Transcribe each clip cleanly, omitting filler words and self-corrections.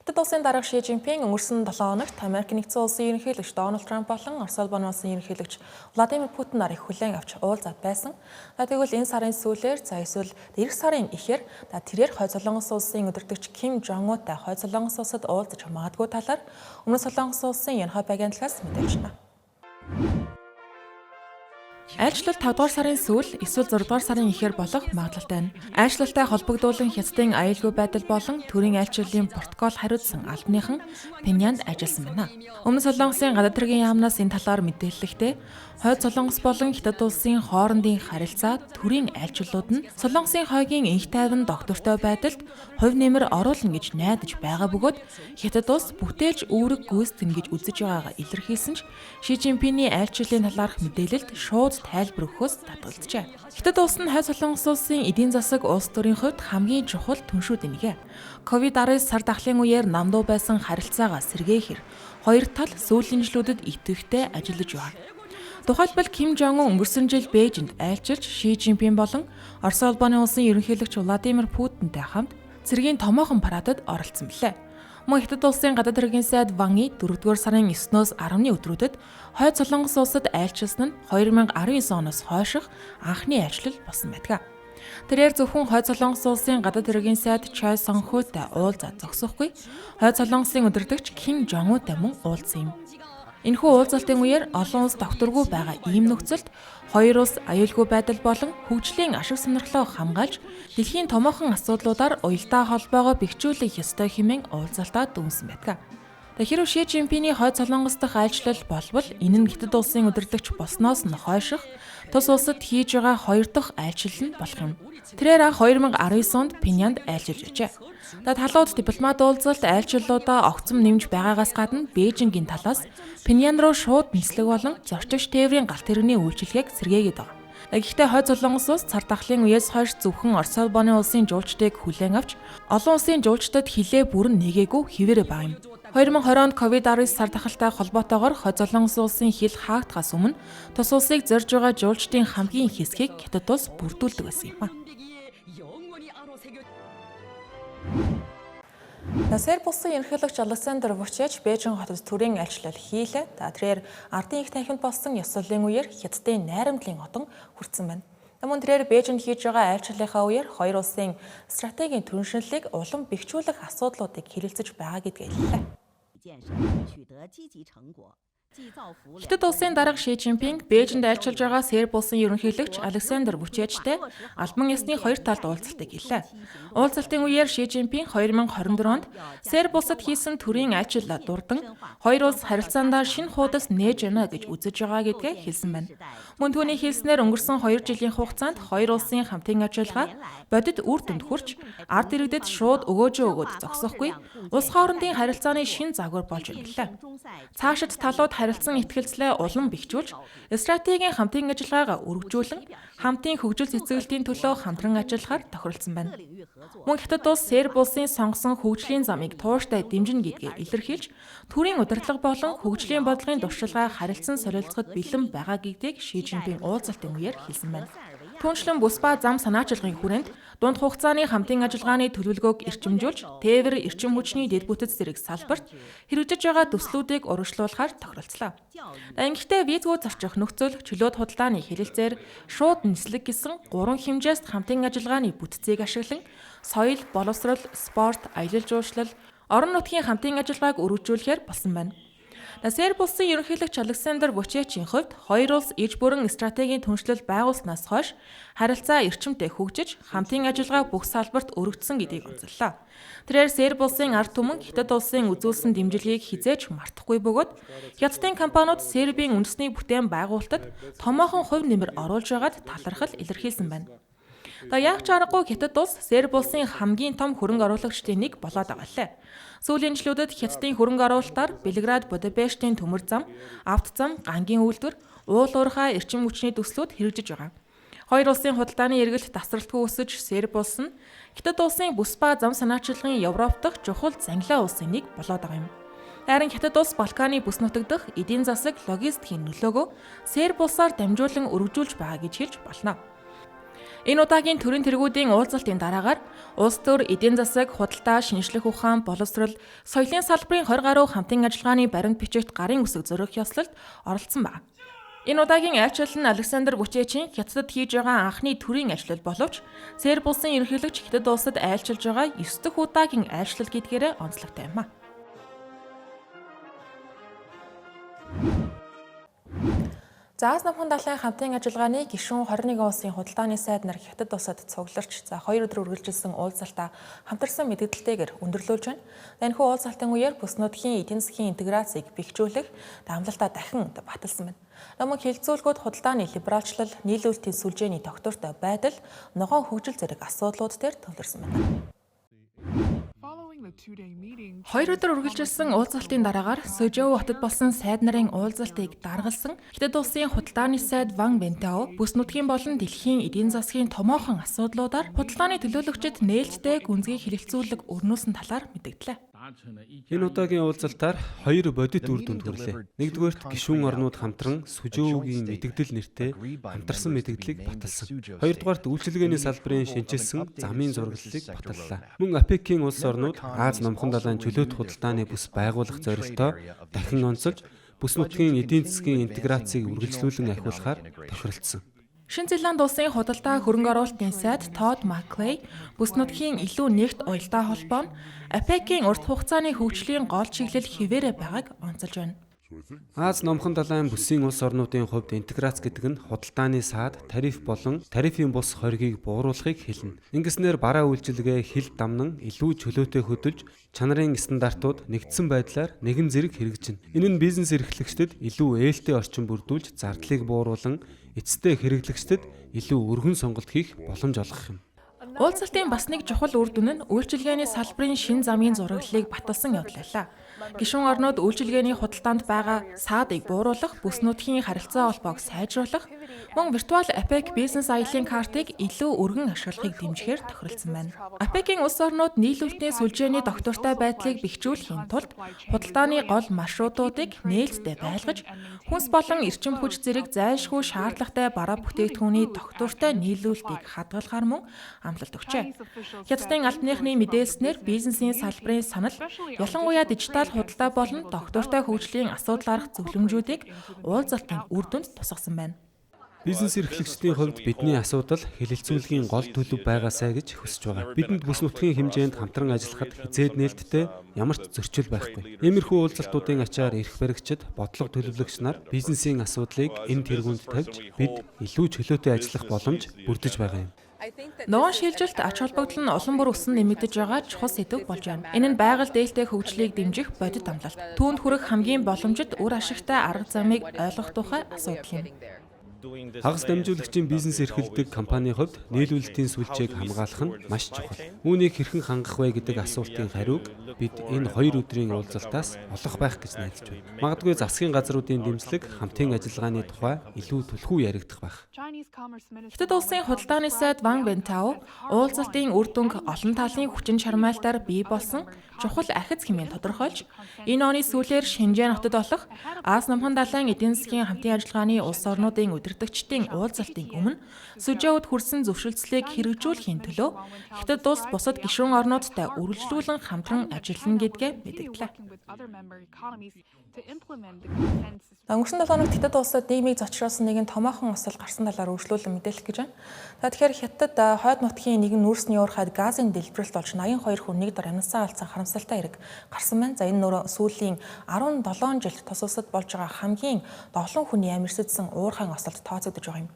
Хятад улсын дарга Ши Жинпинг өнгөрсөн 7 хоногт Америк нэгдсэн улсын ерөнхийлөгч Дональд Трамп болон Орос улсын ерөнхийлөгч Владимир Путин нарыг хүлээн авч уулзаад байсан. Тэгвэл энэ сарын сүүлээр эсвэл эх сарын эхээр тэрээр Хойд Солонгос улсын өдөртөгч Ким Жон Унтай Хойд Солонгос улсад уулзаж магадгүй талаар Өмнөд Солонгос улсын Янхой агентлагаас мэдээлж байна. Айлчлал 5 дугаар сарын сүүл эсвэл 6 дугаар сарын эхээр болох магадлалтай байна. Айлчлалтай холбогдуулан Хятадын аюулгүй байдал болон төрийн айлчлалын протокол хариуцсан албаныхан Пхеньянд ажилласан байна. Өмнөд Солонгосын гадаад хэргийн яамнаас энэ талаар мэдээлэхдээ Хойд Солонгос болон Хятад улсын хоорондын харилцаа төрийн айлчлалууд нь Солонгосын хойгийн энх тайван доктортой байдалд хувь нэмэр оруулна гэж найдаж байгаа бөгөөд Хятад улс бүтээлж үүрэг гүйцэтгэнэ гэж үзэж байгаагаа илэрхийлсэн ч Ши Жинпиний айлчлалын талаарх мэдээлэлд шууд тайлбар өгөхөөс татгалзжээ. Хятад улс нь Хойд Солонгос улсын эдийн засаг улс төрийн хувьд хамгийн чухал түншүүд нэг. COVID-19 сар дахлын үеэр намдуу байсан харилцаагаа сэргээхэр хоёр тал сүүлийн жилүүдэд идэвхтэй ажиллаж байна. Тухайлбал Ким Жон Ун өнгөрсөн жил Бээжинд айлчилж Ши Жинпин болон Орос улсын ерөнхийлөгч Владимир Путинтэй хамт цэргийн томоохон парадад оролцсон билээ. Мөн Хятад улсын гадаад хэргийн сайд Ван И 4-р сарын 9-ноос 10-ны өдрүүдэд Хойд Солонгос улсад айлчилсан нь 2019 оноос хойших анхны айлчлал болсон байдаг. Тэрээр зөвхөн Хойд Солонгос улсын гадаад хэргийн сайд Чой Сон Хуйтай уулзаад зогсохгүй Хойд Солонгосын өдөртөгч Ким Жон Унтай мөн уулзсан юм. Энэхүү уулзалтын үеэр олон улс тогтворгүй байгаа ийм нөхцөлд хоёр улс аюулгүй байдал болон хөгжлийн ашиг сонирхлоо хамгаалж дэлхийн томоохон асуудлуудаар уялдаа холбоогоо бэхжүүлэх ёстой хэмээн уулзалтаа дүнсэн байдаг. Тэгэхэр Ши Жинпиний Хойд Солонгос дахь айлчлал болбол энэ нь Хятад улсын өдөртөгч болсноос нь хойших тус улсад хийж байгаа хоёр дахь айлчлал нь болох юм. Тэрээр 2019 онд Пхеньянд айлчилж ажээ. Талууд дипломат уулзалт айлчлалуудаа огцом нэмж байгаагаас гадна Бээжингийн талаас Пхеньян руу шууд нислэг болон зорчигч тээврийн галт тэрэгний үйлчилгээг сэргээгээд байгаа. Гэхдээ Хойд Солонгос улс цар тахлын үеэс хойш зөвхөн Орос улсын жуулчдыг хүлээн авч олон улсын жуулчдад хилээ бүрэн нэгээгүй хэвээрээ байгаа юм. 2020 онд COVID-19 сар тахалтай холбоотойгоор Хойд Солонгос улсын хил хаагдахаас өмнө тус улсыг зорж байгаа жуулчдын хамгийн их хэсгийг Хятад улс бүрдүүлдэг байсан юм. Серб улсын ерөнхийлөгч Александр Вучич Бээжин хотод төрийн айлчлал хийлээ. Тэрээр ардын их танхимд болсон ёс сурлын үеэр Хятадын найрамдлын одон хүртсэн байна. Мөн тэрээр Бээжинд хийж байгаа айлчлалынхаа үеэр хоёр улсын стратегийн түншлэлийг улам бэхжүүлэх асуудлуудыг хэлэлцэж байгаа гэдгийг хэллээ. Хятад улсын дарга Ши Жинпинг Бээжинд айлчилж байгаа Серб улсын ерөнхийлөгч Александр Вучичтэй албан ёсны хоёр талд уулзалтыг хийлээ. Уулзалтын үеэр Ши Жинпинг 2024 онд Серб улсад хийсэн төрийн айлчлалаа дурдан хоёр улс харилцаандаа шинэ хуудас нээж яана гэж үзэж байгаа гэдгээ хэлсэн байна. Мөн түүний хэлснээр өнгөрсөн 2 жилийн хугацаанд хоёр улсын хамтын ажиллагаа бодит үр дүнд хүрч ард иргэдэд шууд өгөөж зогсохгүй улс хоорондын харилцааны шинэ загвар болж ирлээ. Цаашид талууд харилцан итгэлцлээ улам бэхжүүлж, стратегийн хамтын ажиллагаагаа өргөжүүлэн, хамтын хөгжил цэцгэлтийн төлөө хамтран ажиллахаар тохиролцсон байна. Мөн Хятад улс Серб улсын сонгосон хөгжлийн замыг тууштай дэмжинэ гэдгийг илэрхийлж, төрийн удирдлага болон хөгжлийн бодлогын туршилгаа харилцан солилцоход бэлэн байгаа гэдгийг Ши Жинпинг уулзалтын үеэр хэлсэн байна. Түүнчлэн бүс ба зам санаачилгын хүрээнд дунд хугацааны хамтын ажиллагааны төлөвлөгөөг эрчимжүүлж, тээвэр эрчим хүчний дэд бүтэц зэрэг салбарт хэрэгжиж байгаа төслүүдийг урагшлуулахаар тохиролцлоо. Ингэхдээ визгүй зарчих нөхцөл чөлөөт худалдааны хэлэлцээр шууд нислэг гэсэн 3 хэмжээст хамтын ажиллагааны бүтцийг ашиглан соёл, боловсрол, спорт, аялал жуулчлал, орон нутгийн хамтын ажиллагааг өргөжүүлэхээр болсон байна. Серб улсын ерөнхийлөгч Александр Вучичийн хувьд хоёр улс иж бүрэн стратегийн түншлэл байгуулснаас хойш харилцаа эрчимтэй хөгжиж, хамтын ажиллагаа бүх салбарт өргөжсөн гэдгийг онцоллоо. Тэрээр Серб улсын ард түмэн Хятад улсын үзүүлсэн дэмжлэгийг хизээж мартахгүй бөгөөд Хятадын компаниуд Сербийн үндэсний бүтээн байгуулалтад томоохон хувь нэмэр оруулж байгаад талархал илэрхийлсэн байна. Яг ч аргагүй Хятад улс Серб улсын хамгийн том хөрөнгө оруулагчдын нэг болоод байгаа лээ. Сүүлийн жилүүдэд Хятадын хөрөнгө оруулалтаар Белград, Будапештийн төмөр зам, авто зам, гангийн үйлдвэр, уул уурхай эрчим хүчний төслүүд хэрэгжиж байгаа. Хоёр улсын худалдааны эргэлт тасралтгүй өсөж Серб улс нь Хятад улсын бүс ба зам санаачилгын Европ дахь чухал зангилаа улсын нэг болоод байгаа юм. Харин Хятад улс Балканы бүс нутаг дахь эдийн засаг, логистикийн нөлөөгөө Серб улсаар дамжуулан өргөжүүлж байгаа гэж хэлж болно. Энэ удаагийн төрийн тэргүүдийн уулзалтын дараагаар улс төр эдийн засаг, худалдаа, шинжлэх ухаан, боловсрол, соёлын салбарын 20 гаруй хамтын ажиллагааны баримт бичигт гарын үсэг зөрөх ёслолд оролцсон байна. Энэ удаагийн айлчлал нь Александр Вучичийн Хятадд хийж байгаа анхны төрийн айлчлал боловч Серб улсын ерөнхийлөгч Хятад улсад айлчилж байгаа 9 дахь удаагийн айлчлал гэдгээрээ онцлогтой юм а. Аз намхан далайн хамтын ажиллагааны гишүүн 21 улсын худалдааны сайд нар Хятад улсад цугларч 2 өдөр үргэлжилсэн уулзалтаа хамтарсан мэдээлэлтэйгээр өндөрлүүлж байна. Энэхүү уулзалтын үеэр бүс нутгийн эдийн засгийн интеграцийг бэхжүүлэх дамлалтаа дахин баталсан байна. Намаг хэлэлцүүлгүүд худалдааны либералчлал, нийлүүлэлтийн сүлжээний тогтвортой байдал, ногоон хөгжил зэрэг асуудлууд дээр төвлөрсөн байна. 2 өдөр үргэлжилсэн уулзалтын дараагаар Сөжөө хотод болсон сайд нарын уулзалтыг даргалсан Хятад улсын худалдааны сайд Ван Вентао бүс нутгийн болон дэлхийн эдийн засгийн томоохон асуудлуудаар худалдааны төлөөлөгчид нээлттэй гүнзгий хэрэгцүүлэг өрнүүлсэн талаар мэдгдлээ. Энэ удаагийн уулзалтаар 2 бодит үр дүнд хүрлээ. Нэгдүгээрт гишүүн орнууд хамтран Сүжөөгийн мэдэгдэл нэртэй хамтарсан мэдэгдлийг баталсан. Хоёрдугаарт үйлчилгээний салбарын шинжилсэн замын зураглалыг баталлаа. Мөн АПЕК-ийн улс орнууд Аз номхон далайн чөлөөт худалдааны бүс байгуулах зорилтоо дахин онцолж бүс нутгийн эдийн засгийн интеграцийг үргэлжлүүлэн ахиулахаар тохиролцсон. Шинэ Зеланд улсын худалдаа хөрөнгө оруулалтын сайд Тодд Маклей бүс нутгийн илүү нэгт уялдаа холбоо нь АПЕК-ийн урт хугацааны хөгжлийн гол чиглэл хэвээрээ байгааг онцолж байна. Аз номхон далайн бүсийн улс орнуудын хувьд интеграц гэдэг нь худалдааны саад, тариф болон тарифын бус хоргийг бууруулахыг хэлнэ. Ингэснээр бараа үйлчилгээ хил дамнан илүү чөлөөтэй хөдөлж, чанарын стандартууд нэгдсэн байдлаар нэгэн зэрэг хэрэгжинэ. Энэ нь бизнес эрхлэгчдэд илүү ээлтэй орчин бүрдүүлж, зардлыг бууруулан, эцэстээ хэрэглэгчдэд илүү өргөн сонголт хийх боломж олгох юм. Уулзалтын бас нэг чухал үр дүн нь үйлчилгээний салбарын шин замын зураглалыг баталсан явдал байлаа. Гишүүн орнууд үйлчилгээний худалдаанд байгаа саадыг бууруулах, бүс нутгийн харилцаа холбоог сайжруулах, мөн виртуал АПЕК бизнес аяллаа картыг илүү өргөн ашиглахыг дэмжихээр тохиролцсон байна. АПЕК-ийн улс орнууд нийлүүлэлтийн сүлжээний тогтвортой байдлыг бэхжүүлэхийн тулд худалдааны гол маршрутуудыг нээлттэй байлгаж, хүнс болон эрчим хүч зэрэг зайлшгүй шаардлагатай бараа бүтээгдэхүүний тогтвортой нийлүүлэлтийг хадгалахаар мөн амлалт өгчээ. Хятадын албаныхны мэдээлснээр бизнесийн салбарын санал, ялангуяа дижитал худалдаа болон доктортой хөгжлийн асуудал арга зөвлөмжүүдийг уулзалтын үр дүнд тусгасан байна. Бизнес эрхлэгчдийн хувьд бидний асуудал хэлэлцүүлгийн гол төлөв байгаасай гэж хүсэж байгаа. Бидэнд бүс нутгийн хэмжээнд хамтран ажиллахад хязээд нээлттэй ямар ч зөрчил байхгүй. Иймэрхүү уулзалтуудын ачаар эрх баригчид, бодлого төлөвлөгч нар бизнесийн асуудлыг энэ тэргуунд тавьж бид илүү чөлөөтэй ажиллах боломж бүрдэж байгаа юм. Ногоон шилжилт ач холбогдол нь улам бүр өсөн нэмэгдэж байгаа чухал сэдв болж байна. Энэ нь байгаль дээлтэй хөгжлийг дэмжих бодит амлалт. Түүнд хүрэх хамгийн боломжит үр ашигтай арга замыг ойлгох тухай асуудал юм. Хагас дамжуулагчийн бизнес эрхэлдэг компанийн хувьд нийлүүлэлтийн сүлжээг хамгаалах нь маш чухал. Үүнийг хэрхэн хангах вэ гэдэг асуултын хариуг бид энэ 2 өдрийн уулзалтаас олох байх гэж найдаж байна. Магадгүй засгийн газруудын дэмжлэг хамтын ажиллагааны тухай илүү түлхүү яригдах байх. Хятад улсын худалдааны сайд Ван Вентао уулзалтын үр дүнг олон талын хүчин чармайлтаар бий болсон чухал ахиц хэмээн тодорхойлж, энэ оны сүүлээр Шинжаан хотод болох Аз намхан далайн эдийн засгийн хамтын ажиллагааны улс орнуудын удирдагчдын уулзалтын өмнө Сүжөөд хүрсэн зөвшөлтслийг хэрэгжүүлэхийн төлөө Хятад улс бусад гишүүн орнуудтай үргэлжлүүлэн хамтран ажиллана гэдгээ мэдгдлээ. Өнгөрсөн 7 хоногт Хятад улсад нийгмийг зочроосон нэгэн томоохон осол гарсан талаар үргэлжлүүлэн мэдээлэх гэж байна. Тэгэхээр Хятад хойд нутгийн нэгэн нүүрсний уурхайд газын дэлбэрэлт болж 82 хүн нэг дор амьсаа алдсан харамсалтай хэрэг гарсан байна. За энэ нөр сүүлийн 17 жилд тус улсад болж байгаа хамгийн долоон хүний амьсгалсан уурхайн осолд тооцогдож байгаа юм.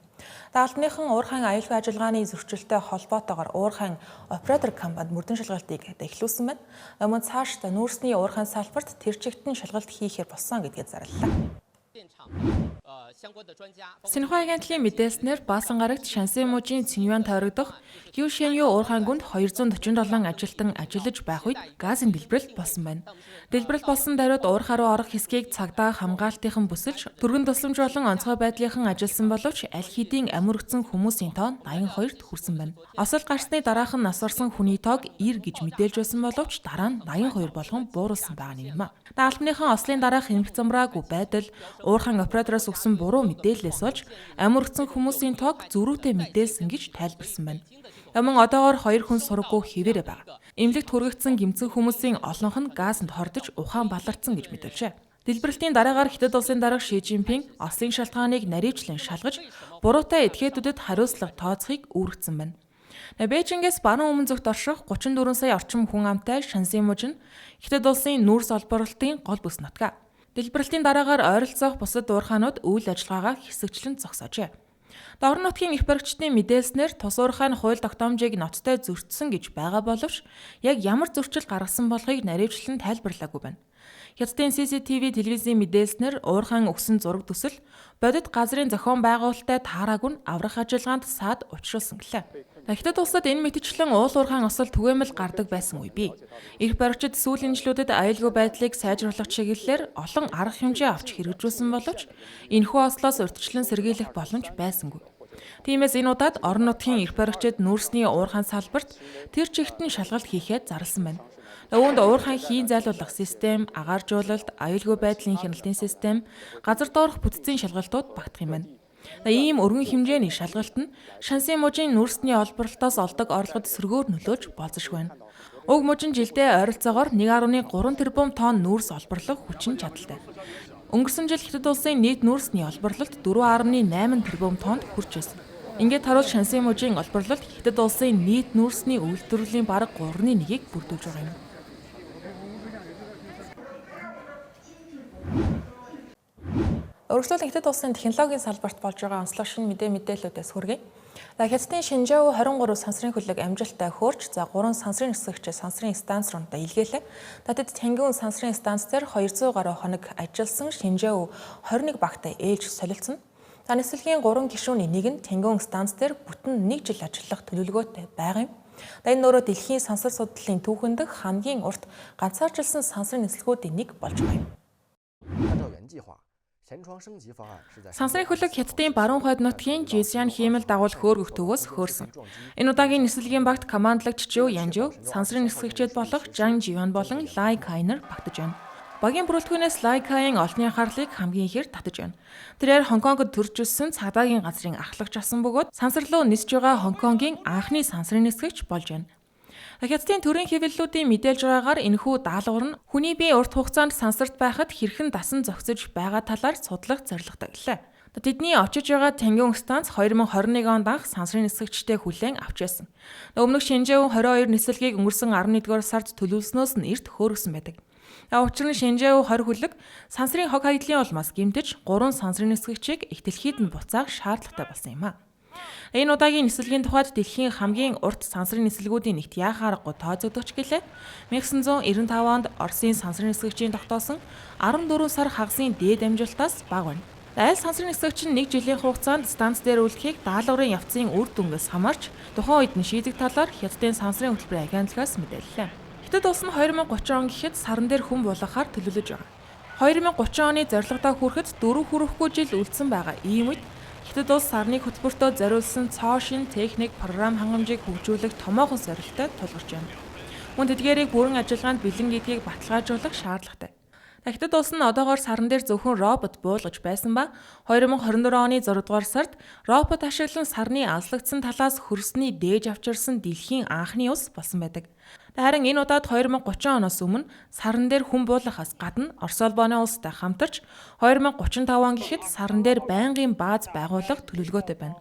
Албаныхан уурхайн аюулгүй ажиллагааны зөрчилтэй холбоотойгоор уурхайн оператор компанид мөрдөн шалгалтыг эхлүүлсэн байна. Мөн цаашд нүүрсний уурхайн салбарт тэр чигтэн шалгалт хийхээр болсон гэдгийг зарлалаа. Синхua агентлгийн мэдээлснээр Баасан гарагт Шанси мужийн Цинюан тойрогдох Юшэнью уурхайн гүнд 247 ажилтан ажиллаж байх үед газын дэлбэрэлт болсон байна. Дэлбэрэлт болсон даруйд уурхай руу орох хэсгийг цагдаа хамгаалтынхан бүсэлж, түргэн тусламж болон онцгой байдлынхан ажилласан боловч аль хэдийн амиргдсан хүмүүсийн тоо 82-т хүрсэн байна. Осол гарсны дараахан нас орсон хүний тоог 90 гэж мэдээлж байсан боловч дараа нь 82 болгон бууруулсан байгаа юм а. Албаныхан ослын дараах эмх замраагүй байдал, уурхайн оператороос өгсөн хүргэсэн буруу мэдээлэлээс олж амьд хүмүүсийн тоог зөрүүтэй мэдээлсэн гэж тайлбарсан байна. Амин одоогоор 2 хүн сургаггүй хэвээрээ байна. Эмнэлэгт хүргэгдсэн гэмцэн хүмүүсийн олонх нь газанд хордож ухаан баларцсан гэж мэдүүлжээ. Дэлбэрэлтийн дараагаар Хятад улсын дарга Ши Жинпинг Оросын шалтгааныг нарийвчлан шалгаж, буруутай этгээдүүдэд хариуцлага тооцохыг үүргэсэн байна. Бээжингээс баруун өмнө зүгт орших 34 сая орчим хүн амтай Шанси мужид Хятад улсын нүүрс олборлолтын гол бүс нутгаа. Дэлбэрэлтийн дараагаар ойролцоох бусад уурхаанууд үйл ажиллагаагаа хэсэгчлэн зогсоожээ. Орон нутгийн их баригчдын мэдээлснээр тус уурхай нь хууль тогтоомжийг ноцтой зөрчсөн гэж байгаа боловч яг ямар зөрчил гаргасан болохыг наривчлан тайлбарлаагүй байна. Хятадын CCTV телевизийн мэдээлснээр уурхайн өгсөн зураг төсөл бодит газрын зохион байгуулалттай таараагүй нь аврах ажиллагаанд саад учруулсан гэлээ. Хятад улсад энэ мэтчилэн уул уурхайн осол түгээмэл гардаг байсан үе бий. Их баригчид сүүлийн жилүүдэд аюулгүй байдлыг сайжруулах чиглэлээр олон арга хэмжээ авч хэрэгжүүлсэн боловч энэхүү ослоос урьдчилан сэргийлэх боломж байсангүй. Тиймээс энэ удаад орон нутгийн их баригчид нүүрсний уурхайн салбарт тэр чигтэн шалгалт хийхэд зарласан байна. Үүнд уурхайн хийн зайлуулах систем, агааржуулалт, аюулгүй байдлын хяналтын систем, газар доорх бүтцийн шалгалтууд багтах юм байна. Ийм өргөн хэмжээний шалгалт нь Шанси мужийн нүүрсний олборлолтоос олдог орлогод сөргөөр нөлөөж болзошгүй байна. Уг мужийн жилдээ ойролцоогоор 1.3 тэрбум тонн нүүрс олборлох хүчин чадалтай. Өнгөрсөн жил Хятад улсын нийт нүүрсний олборлолт 4.8 тэрбум тоннд хүрч байсан. Ингээд харуул Шанси мужийн олборлолт Хятад улсын нийт нүүрсний үйлдвэрлэлийн бараг 3/1-ийг бүрдүүлж байгаа юм. Өргөжлөл Хятад улсын технологийн салбарт болж байгаа онцлог шинэ мэдээллүүдээс хүргэе. Хятадын Шинжао 23 сансрын хөлөг амжилттай хөөрч 3 сансрын нисгэгч сансрын станц руу илгээлээ. Тэд Тэнгүүн сансрын станц дээр 200 гаруй хоног ажилласан Шинжао 21 багтай ээлж солилцсон. Нислэгийн 3 гишүүний нэг нь Тэнгүүн станц дээр бүтэн 1 жил ажиллах төлөвлөгөөтэй байгаа юм. Энэ нөрөө дэлхийн сансар судлалын түүхэнд хамгийн урт ганцаарчилсан сансрын нислэгүүдийн нэг болж байгаа юм. Сансрын хөлөг Хятадын баруун хойд нутгийн Жисян хиймэл дагуул хөөргөх төвөөс хөөрсөн. Энэ удаагийн нислэгийн багт командлагч Жу Янжу, сансрын нисгэгчид болох Жан Живан болон Лай Кайнер багтаж байна. Багийн бүрэлдэхүүнээс Лай Кайн олонний анхаарлыг хамгийн ихээр татаж байна. Тэрээр Хонконгод төрж өссөн цагдаагийн газрын ахлагч асан бөгөөд сансар руу нисж байгаа Хонконгийн анхны сансрын нисгэгч болж байна. Хятадын төрийн хэвлэлүүдийн мэдээлж байгаагаар энэхүү даалгавар нь хүний бие урт хугацаанд сансарт байхад хэрхэн дасан зохицож байгаа талаар судлах зорилготой гэлээ. Тэдний очиж байгаа Тэнгүүн станц 2021 онд анх сансрын нисгэгчтэй хүлээн авч байсан. Өмнөх Шинжао 22 нислэгийг өнгөрсөн 11-р сард төлөвлөснөөс нь эрт хөөргсөн байдаг. Учир нь Шинжао 20 хөлөг сансрын хог хаягдлын улмаас гэмтэж 3 сансрын нисгэгчийг их дэлхийд нь буцаах шаардлагатай болсон юм а. Энэ удаагийн нислэгийн тухайд дэлхийн хамгийн урт сансрын нислэгүүдийн нэгт яахаар аргагүй тооцогдож гэлээ. 1995 онд Оросын сансрын нислэгчийн тогтоосон 14 сар хагасын дээд амжилтаас бага байна. Айл сансрын нислэгч нь 1 жилийн хугацаанд станц дээр үлдэхийг даалгаврын явцын үр дүнгээс хамаарч тухайн үед нь шийдэх талаар Хятадын сансрын хөтөлбөрийн агентлагаас мэдээллээ. Хятад улс нь 2030 он гэхэд саран дээр хүн болгохоор төлөвлөж байгаа. 2030 оны зорилгодоо хүрэхэд 4 хүрэхгүй жил үлдсэн байгаа. Ийм үед Хятад улс сарны хөтөлбөртөө зориулсан цоо шин техник програм хангамжийг хөгжүүлэх томоохон зорилттой тулгарч байна. Мөн тэдгээрийг бүрэн ажиллагаанд бэлэн гэдгийг баталгаажуулах шаардлагатай. Хятад улс нь одоогоор саран дээр зөвхөн робот буулгаж байсан ба 2024 оны 6 дугаар сард робот ашиглан сарны алслагдсан талаас хөрсний дээж авчирсан дэлхийн анхны улс болсон байдаг. Харин энэ удаад 2030 оноос өмнө саран дээр хүн буулгахаас гадна Орос улбаны улстай хамтарч 2035 он гэхэд саран дээр байнгын бааз байгуулах төлөвлөгөөтэй байна.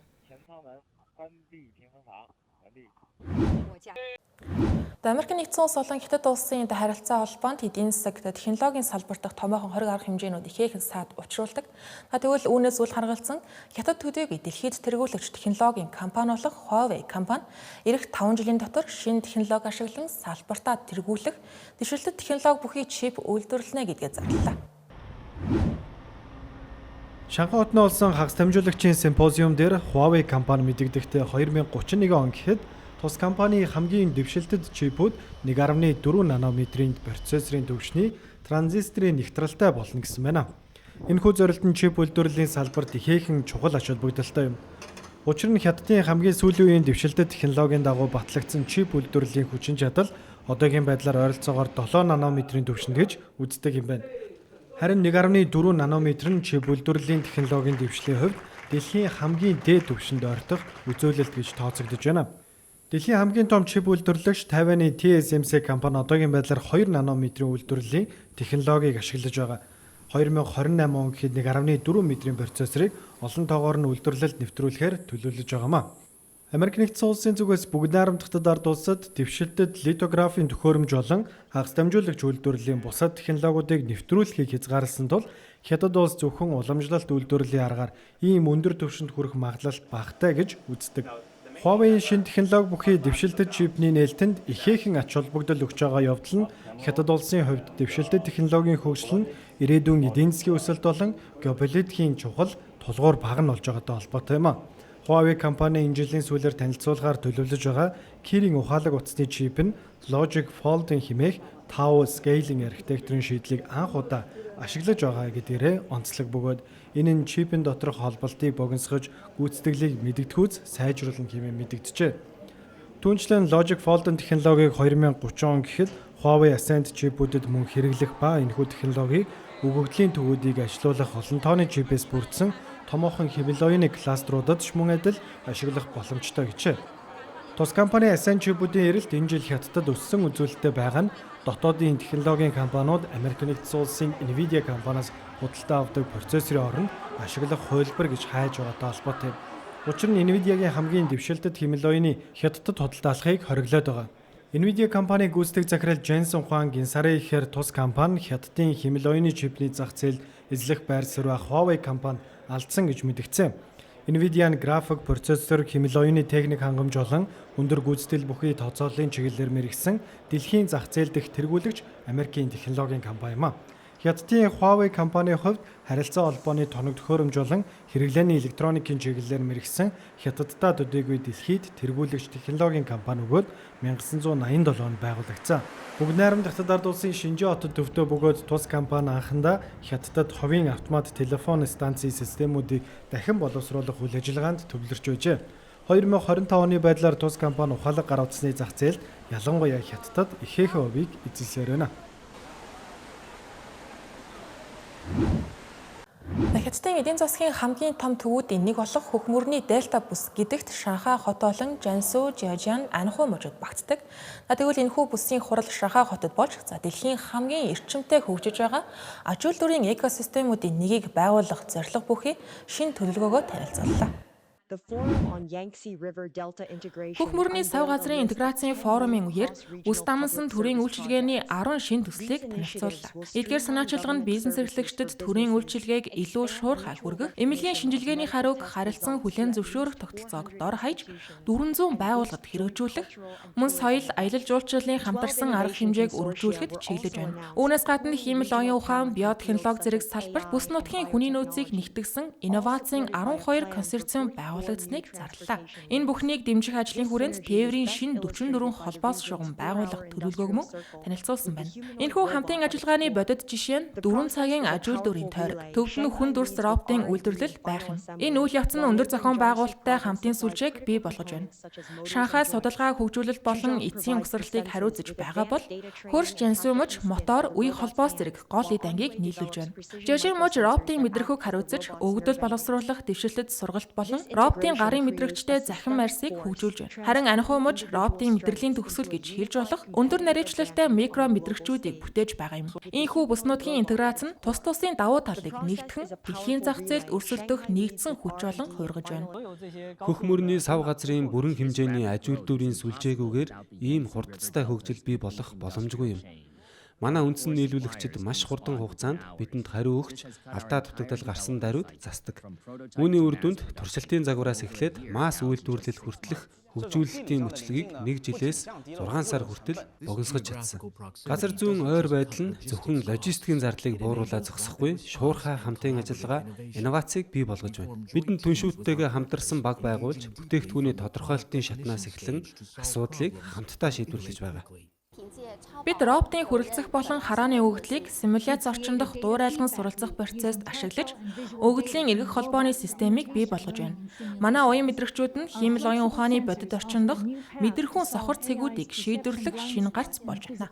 Америк нэгдсэн улс болон Хятад улсын харилцаа холбоонд эдийн засаг технологийн салбарт дах томоохон хориг арга хэмжээнүүд ихээхэн саад учруулдаг. Тэгвэл үүнээс үл харгалзан Хятад төдийг дэлхийд тэргүүлэгч технологийн компани болох Huawei компани эх 5 жилийн дотор шинэ технологи ашиглан салбартаа тэргүүлэх дэвшилтэт технологи бүхий чип үйлдвэрлэнэ гэдгээ зарлалаа. Шанхай хотны улсын хагас дамжуулагчийн симпозиум дээр Huawei компани мэдэгдэхдээ 2031 он гэхэд тус компани хамгийн дэвшилтэт чипүүд 1.4 нанометрийн процессорын түвшний транзисторын нэгтралтай болно гэсэн байна. Энэхүү зорилтын чип үйлдвэрлэлийн салбарт ихээхэн чухал ач холбогдолтой юм. Учир нь Хятадын хамгийн сүүлийн үеийн дэвшилтэт технологийн дагуу батлагдсан чип үйлдвэрлэлийн хүчин чадал одоогийн байдлаар ойролцоогоор 7 нанометрийн түвшинд гэж үздэг юм байна. Харин 1.4 нанометр нь чип үйлдвэрлэлийн технологийн дэвшлийн хувьд дэлхийн хамгийн дээд түвшинд ойртох үзүүлэлт гэж тооцогдож байна. Дэлхийн хамгийн том чип үйлдвэрлэгч Тайваны TSMC компани одоогийн байдлаар 2 нанометрийн үйлдвэрлэлийн технологиг ашиглаж байгаа. 2028 он гэхэд 1.4 метрийн процессорыг олон тоогоор нь үйлдвэрлэлд нэвтрүүлэхээр төлөвлөж байгаамаа. Америк нэгдсэн улсын зүгээс бүгд найрамдахад ард улсад дэвшилтэд литографийн төхөөрөмж болон хагас дамжуулагч үйлдвэрлэлийн бусад технологиудыг нэвтрүүлэхийг хязгаарласан тул хятад улс зөвхөн уламжлалт үйлдвэрлэлийн аргаар ийм өндөр түвшинд хүрэх магадлал багатай гэж үздэг. Huawei-ийн шинэ технологи бүхий дэвшилтэд чипний нээлтэнд ихээхэн ач холбогдол өгч байгаа явдал нь хятад улсын хувьд дэвшилтэд технологийн хөгжил нь ирээдүйн эдийн засгийн өсөлт болон геополитикийн чухал тулгуур баг нь болж байгаатай холбоотой юм а. Huawei компани энэ жилийн сүүлээр танилцуулгаар төлөвлөж байгаа Kirin ухаалаг утасны чип нь Logic Fold-ын хэмээх Tau Scaling архитектурын шийдлийг анх удаа ашиглаж байгаа гэдгээрээ онцлог бөгөөд энэ нь чипийн доторх холболтыг богиносгож гүйцэтгэлийг мэдэгдэхүйц сайжруулна хэмээн мэдэгдэжээ. Түүнчлэн Logic Fold-ын технологиг 2030 он гэхэд Huawei Ascend чипүүдэд мөн хэрэглэх ба энэхүү технологиг өгөгдлийн төвүүдийг ажилуулах олон тооны чипээс бүрдсэн томоохон химэлоины кластеруудад ч мөн адил ашиглах боломжтой гэжээ. Тус компани Ascend чипүүдийн эрэлт энэ жил хятадд өссөн үзүүлэлттэй байгаа нь дотоодын технологийн компаниуд Америк нэгдсэн улсын Nvidia компаниас худалдаа авдаг процессорын оронд ашиглах хувилбар гэж хайж байгаатай холбоотой. Учир нь Nvidia-гийн хамгийн дэвшилтэд химэлоины хятадд худалдаалахыг хориглоод байгаа. Nvidia компани гүйцэтгэх захирал Jensen Huang энэ сарын ихээр тус компани хятадын химэлоины чипний зах зээлд эзлэх байр суурь Huawei компани алдсан гэж мэдгдсэн. Nvidia-ны график процессор химэлоины техник хангамж болон өндөр гүйцэтгэл бүхий тооцооллын чиглэлээр мэргэсэн дэлхийн зах зээл дэх тэргүүлэгч Америкийн технологийн компани юм а. Хятадын Huawei компанийн хувьд харилцаа холбооны тоног төхөөрөмж болон хэрэглээний электроникийн чиглэлээр мэргэсэн хятадтай төдийгүй дэлхийд тэргүүлэгч технологийн компани өгөөд 1987 онд байгуулагдсан. Бүгд найрамдахад ард улсын Шинжээ хотод төвдөө бөгөөд тус компани анхандаа хятадд ховийн автомат телефон станцын системүүдийг дахин боловсруулах үйл ажиллагаанд төвлөрч байжээ. 2025 оны байдлаар тус компани ухаалаг гар утасны зах зээлд ялангуяа хятадд ихээхэн хувийг эзэлсээр байна. Хятадын эдийн засгийн хамгийн том төвүүдийн нэг болох Хөхмөрний Дельта бүс гэдэгт Шанхай хот болон Жансу, Жиажиан, Анху мужууд багтдаг. Тэгвэл энэхүү бүсийн хурал Шанхай хотод болж дэлхийн хамгийн эрчимтэй хөгжиж байгаа аж үйлдвэрийн экосистемүүдийн нэгийг байгуулах зорилго бүхий шинэ төлөвлөгөөгөө танилцууллаа. Хөхмөрний сав газрын интеграцийн форумын үеэр үс дамнасан төрийн үйлчилгээний 10 шинэ төслийг танилцууллаа. Эдгээр санаачилга нь бизнес эрхлэгчдэд төрийн үйлчилгээг илүү шуурхай хүргэх, эмнэлгийн шинжилгээний хариуг харилцан хүлээн зөвшөөрөх тогтолцоог дор хаяж 400 байгууллагад хэрэгжүүлэх, мөн соёл, аялал жуулчлалын хамтарсан арга хэмжээг өргөжүүлэхэд чиглэж байна. Үүнээс гадна хиймэл оюун ухаан, биотехнологи зэрэг салбарт бүс нутгийн хүний нөөцийг нэгтгэсэн инновацийн 12 консорциум байгуулагдсныг зарлалаа. Энэ бүхнийг дэмжих ажлын хүрээнд тээврийн шинэ 44 холбоос шугам байгуулах төлөвлөгөөг мөн танилцуулсан байна. Энэхүү хамтын ажиллагааны бодит жишээ нь 4 цагийн аж үйлдвэрийн тойрог, төвд нь хүн дүрс роботын үйлдвэрлэл байх юм. Энэ үйл явц нь өндөр зохион байгуулалттай хамтын сүлжээг бий болгож байна. Шанхай судалгаа хөгжүүлэлт болон эцсийн угсралтыг хариуцж байгаа бол хөрш Жансу муж мотор, үе холбоос зэрэг гол эд ангийг нийлүүлж байна. Жижиг муж роботын мэдрэгхүйг хариуцж өгөгдөл боловсруулах дэвшилтэд сургалт болон роботын гарын мэдрэгчтэй захин марсыг хөгжүүлж байна. Харин Анху муж роботын мэдрэлийн төгсгөл гэж хэлж болох өндөр наривчлалтай микро мэдрэгчүүдийг бүтээж байгаа юм. Ийхүү бүс нутгийн интеграц нь тус тусын давуу талыг нэгтгэн дэлхийн зах зээлд өрсөлдөх нэгдсэн хүч болон хуургаж байна. Хөхмөрний сав газрын бүрэн хэмжээний аж үйлдвэрийн сүлжээгүүгээр ийм хурдцтай хөгжил бий болох боломжгүй юм. Манай үндсэн нийлүүлэгчид маш хурдан хугацаанд бидэнд хариу өгч алдаа дутагдал гарсан даруйд засдаг. Үүний үр дүнд туршилтын загвараас эхлээд масс үйлдвэрлэл хүртэлх хөгжүүлэлтийн мөчлөгийг 1 жилээс 6 сар хүртэл богиносгож чадсан. Газар зүүн ойр байдал нь зөвхөн логистикийн зардлыг бууруулаад зогсохгүй, шуурхай хамтын ажиллагаа, инновацийг бий болгож байна. Бидэнд түншүүдтэйгээ хамтарсан баг байгуулж, бүтээгдэхүүний тодорхойлолтын шатнаас эхлэн асуудлыг хамтдаа шийдвэрлэж байгаа. Бид роботын хүрэлцэх болон харааны өгөгдлийг симуляц орчин дох дуурайлган суралцах процессд ашиглаж өгөгдлийн эргэх холбооны системийг бий болгож байна. Манай уян мэдрэгчүүд нь хиймэл оюун ухааны бодит орчин дох мэдрэхүүн сохор цэгүүдийг шийдвэрлэх шинэ гарц болж байна.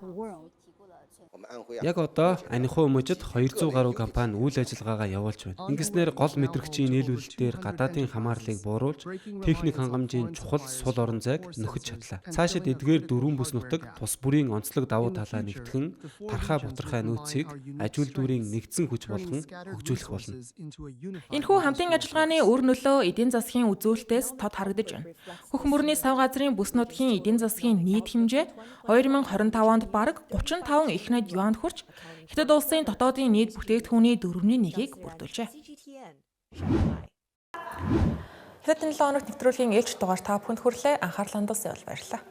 Яг одоо Анихуу мужид 200 гаруй компани үйл ажиллагаагаа явуулж байна. Ингэснээр гол мэдрэгчийн нийлүүлэлтээр гадаадын хамаарлыг бууруулж, техник хангамжийн чухал сул орон зайг нөхөж чадлаа. Цаашид эдгээр дөрвөн бүс нутаг тус бүрийн онцлог давуу талаа нэгтгэн, тархаа бутархай нөөцийг аж үйлдвэрийн нэгдсэн хүч болгон хөгжүүлэх болно. Энэхүү хамтын ажиллагааны өр нөлөө эдийн засгийн үзүүлэлтээс тод харагдаж байна. Хөх мөрний сав газрын бүс нутгийн эдийн засгийн нийт хэмжээ 2025 онд бараг 35 их найд юанд хүрч Хятад улсын дотоодын нийт бүтээгдэхүүний 4/1-ийг бүрдүүлжээ. Хятадын 7 хоногт нэвтрүүлгийн ээлж дугаар та бүхэнд хүрлээ. Анхаарлаа хандуулсан бол баярлалаа.